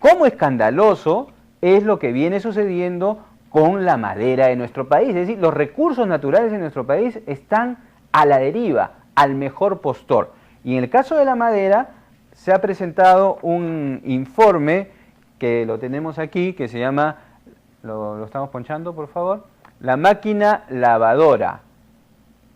cómo escandaloso es lo que viene sucediendo con la madera de nuestro país. Es decir, los recursos naturales de nuestro país están a la deriva, al mejor postor. Y en el caso de la madera, se ha presentado un informe que lo tenemos aquí, que se llama, lo estamos ponchando, por favor, La máquina lavadora.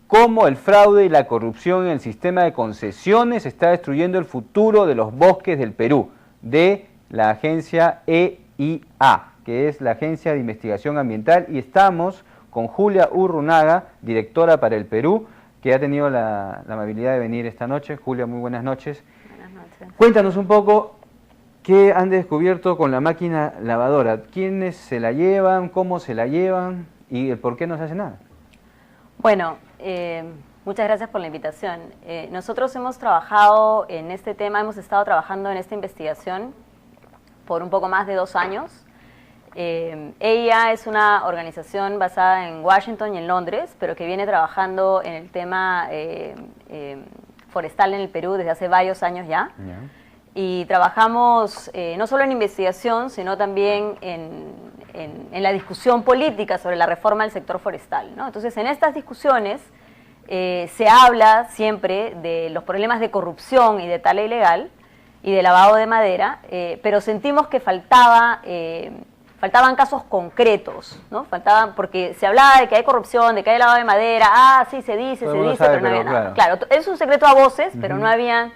Cómo el fraude y la corrupción en el sistema de concesiones está destruyendo el futuro de los bosques del Perú, de la agencia EIA, que es la Agencia de Investigación Ambiental, y estamos con Julia Urrunaga, directora para el Perú, que ha tenido la amabilidad de venir esta noche. Julia, muy buenas noches. Buenas noches. Cuéntanos un poco qué han descubierto con la máquina lavadora, quiénes se la llevan, cómo se la llevan y el por qué no se hace nada. Bueno, muchas gracias por la invitación. Nosotros hemos trabajado en este tema, hemos estado trabajando en esta investigación por un poco más de 2 años. EIA es una organización basada en Washington y en Londres, pero que viene trabajando en el tema forestal en el Perú desde hace varios años ya. Yeah. Y trabajamos no solo en investigación, sino también en la discusión política sobre la reforma del sector forestal, ¿no? Entonces, en estas discusiones se habla siempre de los problemas de corrupción y de tala ilegal y de lavado de madera, pero sentimos que faltaban casos concretos, ¿no? Faltaban, porque se hablaba de que hay corrupción, de que hay lavado de madera, sí, se dice, pero no había nada. Claro, es un secreto a voces, pero no habían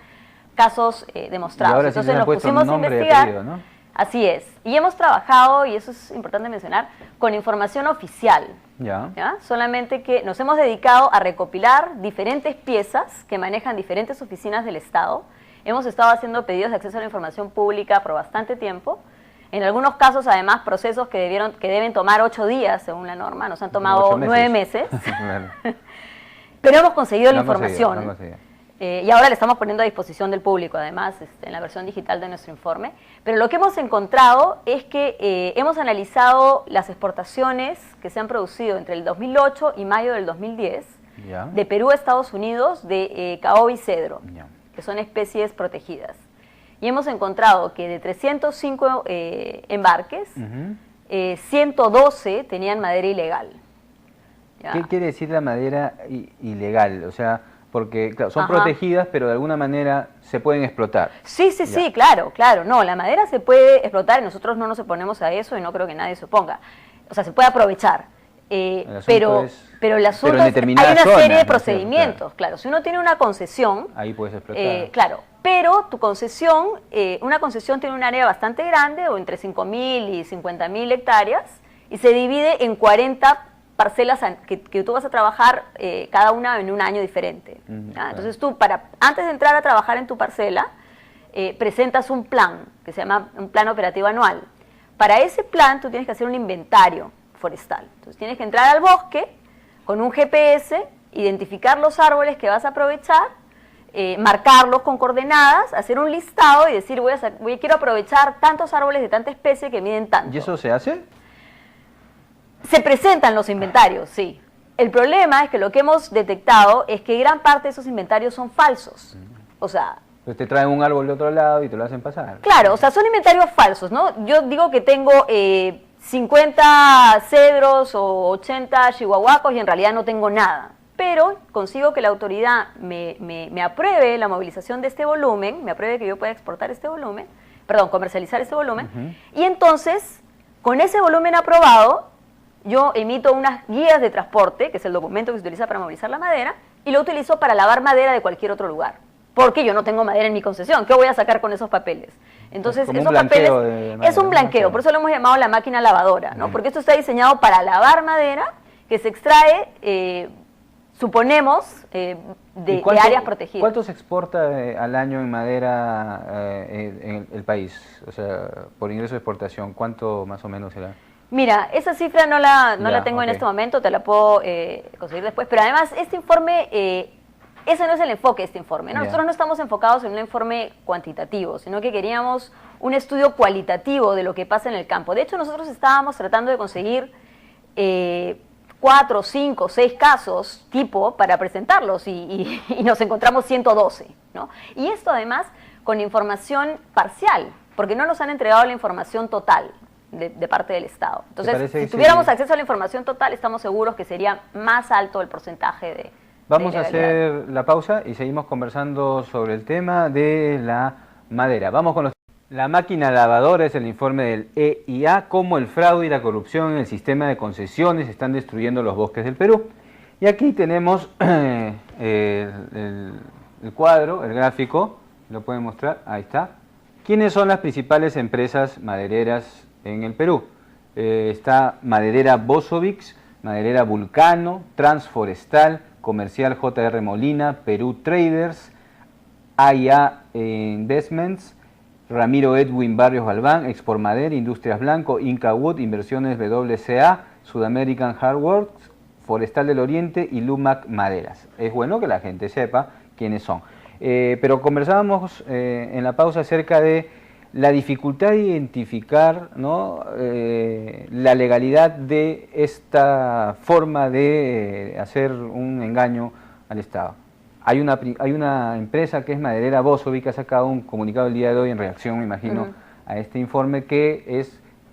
casos demostrados. Ahora entonces sí nos pusimos a investigar. Apellido, ¿no? Así es. Y hemos trabajado, y eso es importante mencionar, con información oficial. ¿Ya? Solamente que nos hemos dedicado a recopilar diferentes piezas que manejan diferentes oficinas del Estado. Hemos estado haciendo pedidos de acceso a la información pública por bastante tiempo. En algunos casos, además, procesos que deben tomar 8 días, según la norma, nos han tomado 9 meses. Pero hemos conseguido la información. Y ahora le estamos poniendo a disposición del público, además, en la versión digital de nuestro informe. Pero lo que hemos encontrado es que hemos analizado las exportaciones que se han producido entre el 2008 y mayo del 2010 de Perú a Estados Unidos de caoba y cedro, que son especies protegidas. Y hemos encontrado que de 305 embarques, 112 tenían madera ilegal. ¿Ya? ¿Qué quiere decir la madera ilegal? O sea, porque claro, son protegidas, pero de alguna manera se pueden explotar. Sí, claro. No, la madera se puede explotar y nosotros no nos oponemos a eso y no creo que nadie se oponga. O sea, se puede aprovechar. Pero el asunto es, hay una serie de procedimientos, claro. Si uno tiene una concesión, ahí puedes explotar. Claro, pero tu concesión, una concesión tiene un área bastante grande, o entre 5.000 y 50.000 hectáreas, y se divide en 40 parcelas que tú vas a trabajar cada una en un año diferente. Entonces tú, antes de entrar a trabajar en tu parcela, presentas un plan, que se llama un plan operativo anual. Para ese plan tú tienes que hacer un inventario forestal. Entonces tienes que entrar al bosque con un GPS, identificar los árboles que vas a aprovechar, marcarlos con coordenadas, hacer un listado y decir, quiero aprovechar tantos árboles de tanta especie que miden tanto. ¿Y eso se hace? Se presentan los inventarios, sí. El problema es que lo que hemos detectado es que gran parte de esos inventarios son falsos. O sea... Pues te traen un árbol de otro lado y te lo hacen pasar. Claro, o sea, son inventarios falsos, ¿no? Yo digo que tengo 50 cedros o 80 chihuahuacos y en realidad no tengo nada. Pero consigo que la autoridad me apruebe la movilización de este volumen, me apruebe que yo pueda exportar este volumen, comercializar este volumen, y entonces, con ese volumen aprobado, yo emito unas guías de transporte, que es el documento que se utiliza para movilizar la madera, y lo utilizo para lavar madera de cualquier otro lugar. Porque yo no tengo madera en mi concesión. ¿Qué voy a sacar con esos papeles? Entonces, esos papeles es un blanqueo, por eso lo hemos llamado la máquina lavadora, ¿no? Porque esto está diseñado para lavar madera que se extrae, suponemos, de áreas protegidas. ¿Cuánto se exporta al año en madera en el país? O sea, por ingreso de exportación, ¿cuánto más o menos será? Mira, esa cifra no la tengo en este momento, te la puedo conseguir después, pero además este informe, ese no es el enfoque de este informe, ¿no? Nosotros no estamos enfocados en un informe cuantitativo, sino que queríamos un estudio cualitativo de lo que pasa en el campo. De hecho, nosotros estábamos tratando de conseguir 4, 5, 6 casos tipo para presentarlos y nos encontramos 112, ¿no? Y esto además con información parcial, porque no nos han entregado la información total de parte del Estado. Entonces, si sí, tuviéramos acceso a la información total, estamos seguros que sería más alto el porcentaje de Vamos a ilegalidad. hacer la pausa y seguimos conversando sobre el tema de la madera. Vamos con la máquina lavadora. Es el informe del EIA, cómo el fraude y la corrupción en el sistema de concesiones están destruyendo los bosques del Perú. Y aquí tenemos el cuadro, el gráfico, lo pueden mostrar, ahí está. ¿Quiénes son las principales empresas madereras en el Perú? Está Maderera Bosovix, Maderera Vulcano, Transforestal, Comercial JR Molina, Perú Traders, AIA Investments, Ramiro Edwin Barrios Galván, Exportmader, Industrias Blanco, Inca Wood, Inversiones WCA, Sudamerican Hardworks, Forestal del Oriente y Lumac Maderas. Es bueno que la gente sepa quiénes son. Pero conversábamos en la pausa acerca de la dificultad de identificar, ¿no?, la legalidad de esta forma de hacer un engaño al Estado. Hay una empresa que es Maderera Bosovich, que ha sacado un comunicado el día de hoy en reacción, me imagino, a este informe, que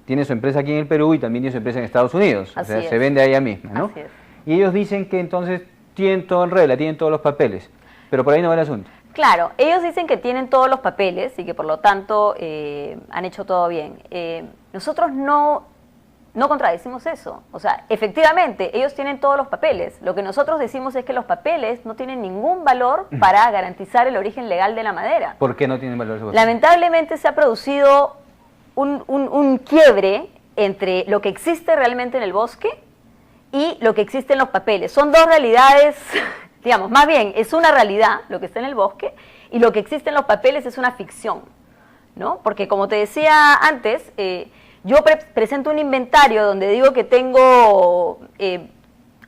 tiene su empresa aquí en el Perú y también tiene su empresa en Estados Unidos. Así o sea, es. se vende a ella misma, ¿no? Así es. Y ellos dicen que entonces tienen todo en regla, tienen todos los papeles, pero por ahí no va el asunto. Claro, ellos dicen que tienen todos los papeles y que por lo tanto han hecho todo bien. Nosotros no contradecimos eso. O sea, efectivamente, ellos tienen todos los papeles. Lo que nosotros decimos es que los papeles no tienen ningún valor para garantizar el origen legal de la madera. ¿Por qué no tienen valor esos papeles? Lamentablemente se ha producido un quiebre entre lo que existe realmente en el bosque y lo que existe en los papeles. Son dos realidades, digamos, más bien es una realidad lo que está en el bosque y lo que existe en los papeles es una ficción, ¿no? Porque como te decía antes, yo presento un inventario donde digo que tengo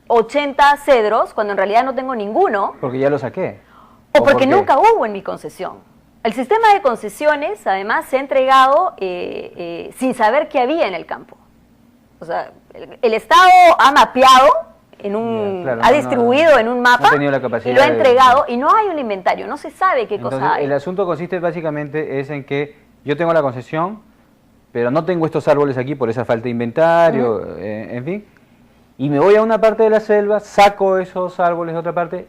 80 cedros cuando en realidad no tengo ninguno. Porque ya lo saqué. O porque nunca hubo en mi concesión. El sistema de concesiones, además, se ha entregado sin saber qué había en el campo. O sea, el Estado ha mapeado, ha distribuido en un mapa y lo ha entregado y no hay un inventario, no se sabe qué cosa hay. El asunto consiste básicamente en que yo tengo la concesión, pero no tengo estos árboles aquí por esa falta de inventario, en fin, y me voy a una parte de la selva, saco esos árboles de otra parte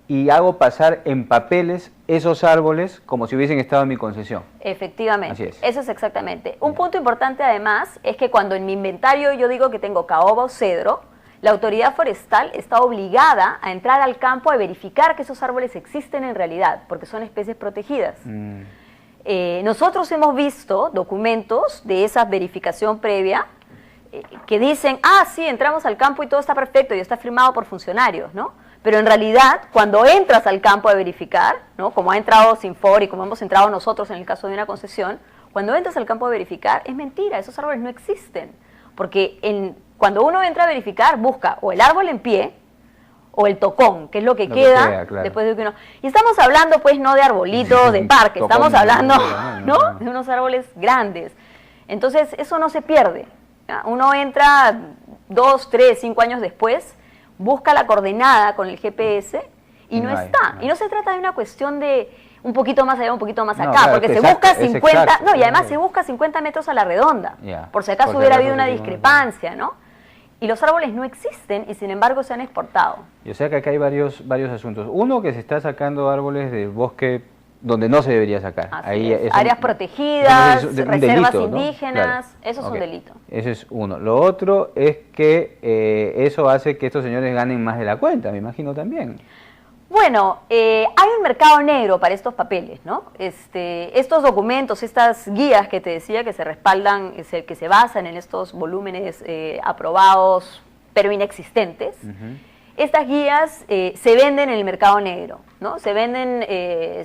y hago pasar en papeles esos árboles como si hubiesen estado en mi concesión. Efectivamente, así es. Eso es exactamente. Un punto importante además es que cuando en mi inventario yo digo que tengo caoba o cedro, la autoridad forestal está obligada a entrar al campo a verificar que esos árboles existen en realidad, porque son especies protegidas. Nosotros hemos visto documentos de esa verificación previa que dicen, sí, entramos al campo y todo está perfecto y está firmado por funcionarios, ¿no? Pero en realidad, cuando entras al campo a verificar, ¿no?, como ha entrado Sinfor y como hemos entrado nosotros en el caso de una concesión, cuando entras al campo a verificar, es mentira, esos árboles no existen. Porque cuando uno entra a verificar, busca o el árbol en pie o el tocón, que es lo que queda claro, después de que uno... Y estamos hablando, pues, no de arbolitos de parque, estamos hablando, ¿no?, de unos árboles grandes. Entonces, eso no se pierde. ¿Ya? Uno entra 2, 3, 5 años después, busca la coordenada con el GPS y no está. Y no se trata de una cuestión de un poquito más allá, un poquito más acá, claro, porque se busca 50, y además se busca 50 metros a la redonda, por si acaso hubiera habido una discrepancia, ¿no? Y los árboles no existen y sin embargo se han exportado. Y o sea que acá hay varios asuntos. Uno, que se está sacando árboles del bosque donde no se debería sacar. Áreas protegidas, reservas delito, indígenas, ¿no? Claro. Eso es un delito. Ese es uno. Lo otro es que eso hace que estos señores ganen más de la cuenta, me imagino también. Bueno, hay un mercado negro para estos papeles, ¿no? Estos documentos, estas guías que te decía que se respaldan, que se basan en estos volúmenes aprobados pero inexistentes, estas guías se venden en el mercado negro, ¿no? Se venden,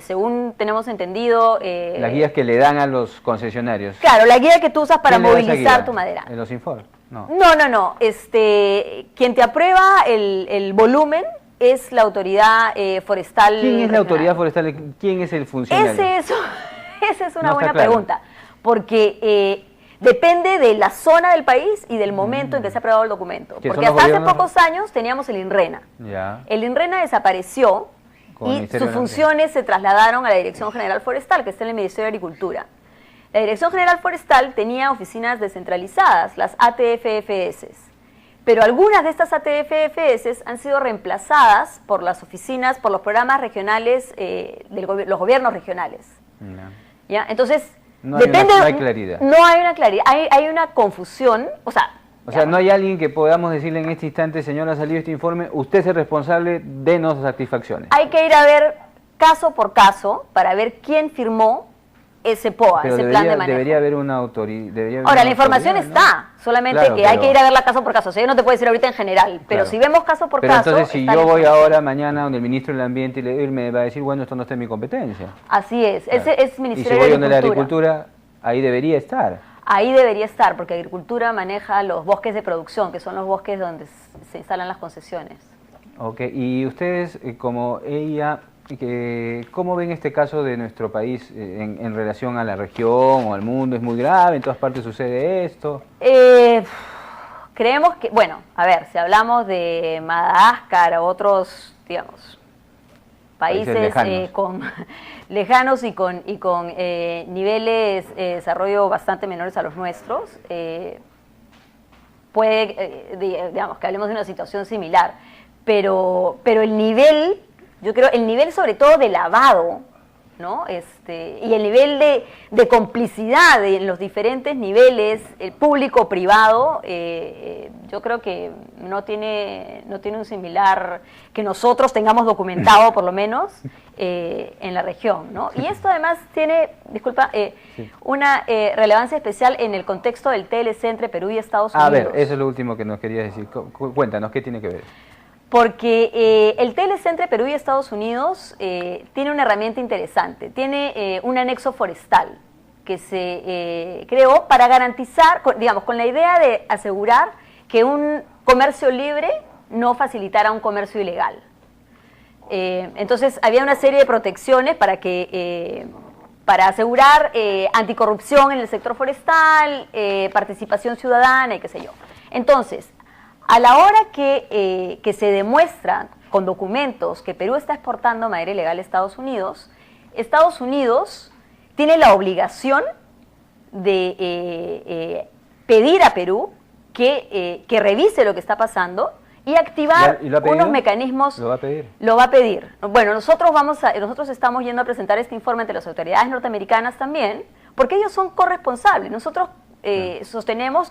según tenemos entendido... las guías que le dan a los concesionarios. Claro, la guía que tú usas para movilizar tu madera. ¿En los Sinfor? No. No. Quien te aprueba el volumen es la autoridad forestal. ¿Quién es la autoridad forestal? ¿Quién es el funcionario? Esa es una buena pregunta, porque depende de la zona del país y del momento en que se ha aprobado el documento. Porque hasta hace pocos años teníamos el INRENA. Ya. El INRENA desapareció y sus funciones se trasladaron a la Dirección General Forestal, que está en el Ministerio de Agricultura. La Dirección General Forestal tenía oficinas descentralizadas, las ATFFS, pero algunas de estas ATFFS han sido reemplazadas por las oficinas, por los programas regionales, los gobiernos regionales. No. ¿Ya? Entonces, no hay claridad. No hay una claridad, hay una confusión, o sea, no hay alguien que podamos decirle en este instante, señor, ha salido este informe, usted es el responsable, denos satisfacciones. Hay que ir a ver caso por caso para ver quién firmó ese POA, pero ese plan de manejo. Debería haber una autoridad. Ahora, la información está, ¿no? Solamente claro, que hay que ir a verla caso por caso. O sea, yo no te puedo decir ahorita en general, pero si vemos caso por caso... Entonces, si yo voy ahora, mañana, donde el ministro del Ambiente, y él me va a decir, bueno, esto no está en mi competencia. Así es, claro. Ese es Ministerio de Agricultura. Y si voy donde la Agricultura, ahí debería estar. Ahí debería estar, porque Agricultura maneja los bosques de producción, que son los bosques donde se instalan las concesiones. Ok, y ustedes, como ella... ¿Cómo ven este caso de nuestro país en relación a la región o al mundo? ¿Es muy grave? ¿En todas partes sucede esto? Creemos que, bueno, a ver, si hablamos de Madagascar o otros, digamos, países lejanos y con niveles de desarrollo bastante menores a los nuestros, puede, digamos, que hablemos de una situación similar, pero el nivel... Yo creo el nivel sobre todo de lavado, ¿no? Y el nivel de complicidad en los diferentes niveles, el público-privado, yo creo que no tiene un similar que nosotros tengamos documentado, por lo menos, en la región, ¿no? Y esto además tiene, disculpa, una relevancia especial en el contexto del TLC entre Perú y Estados Unidos. A ver, eso es lo último que nos querías decir. Cuéntanos, ¿qué tiene que ver? Porque el TLC entre Perú y Estados Unidos tiene una herramienta interesante, tiene un anexo forestal que se creó para garantizar, digamos, con la idea de asegurar que un comercio libre no facilitara un comercio ilegal. Entonces había una serie de protecciones para asegurar anticorrupción en el sector forestal, participación ciudadana y qué sé yo. Entonces, a la hora que se demuestra con documentos que Perú está exportando madera ilegal a Estados Unidos tiene la obligación de pedir a Perú que revise lo que está pasando y activar unos mecanismos. ¿Lo va a pedir? Lo va a pedir. Bueno, nosotros estamos yendo a presentar este informe ante las autoridades norteamericanas también, porque ellos son corresponsables. Nosotros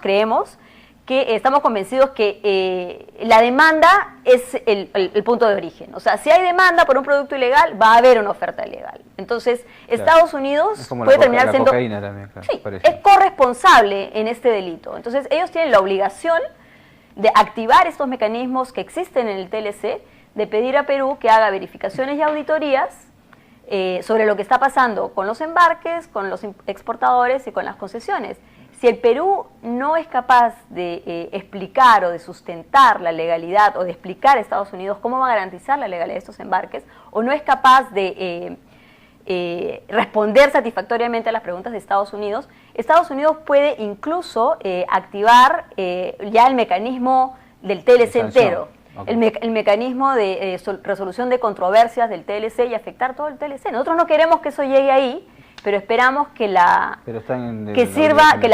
creemos que estamos convencidos que la demanda es el punto de origen. O sea, si hay demanda por un producto ilegal, va a haber una oferta ilegal. Entonces, claro, Estados Unidos puede terminar siendo... Cocaína también, claro, sí, es corresponsable en este delito. Entonces, ellos tienen la obligación de activar estos mecanismos que existen en el TLC, de pedir a Perú que haga verificaciones y auditorías sobre lo que está pasando con los embarques, con los exportadores y con las concesiones. Si el Perú no es capaz de explicar o de sustentar la legalidad o de explicar a Estados Unidos cómo va a garantizar la legalidad de estos embarques, o no es capaz de responder satisfactoriamente a las preguntas de Estados Unidos puede incluso activar ya el mecanismo del TLC entero, okay, el mecanismo de resolución de controversias del TLC y afectar todo el TLC. Nosotros no queremos que eso llegue ahí, pero esperamos que la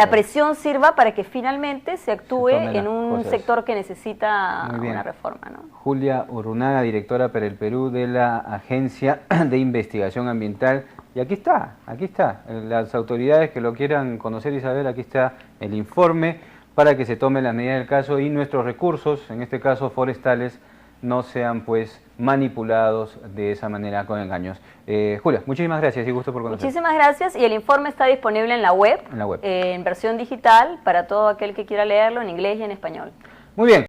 presión sirva para que finalmente se actúe en un sector que necesita una reforma, ¿no? Julia Urrunaga, directora para el Perú de la Agencia de Investigación Ambiental. Y aquí está, las autoridades que lo quieran conocer y saber, aquí está el informe para que se tome la medida del caso y nuestros recursos, en este caso forestales, no sean pues manipulados de esa manera con engaños. Julia, muchísimas gracias y gusto por conocer. Muchísimas gracias, y el informe está disponible en la web, en versión digital para todo aquel que quiera leerlo en inglés y en español. Muy bien.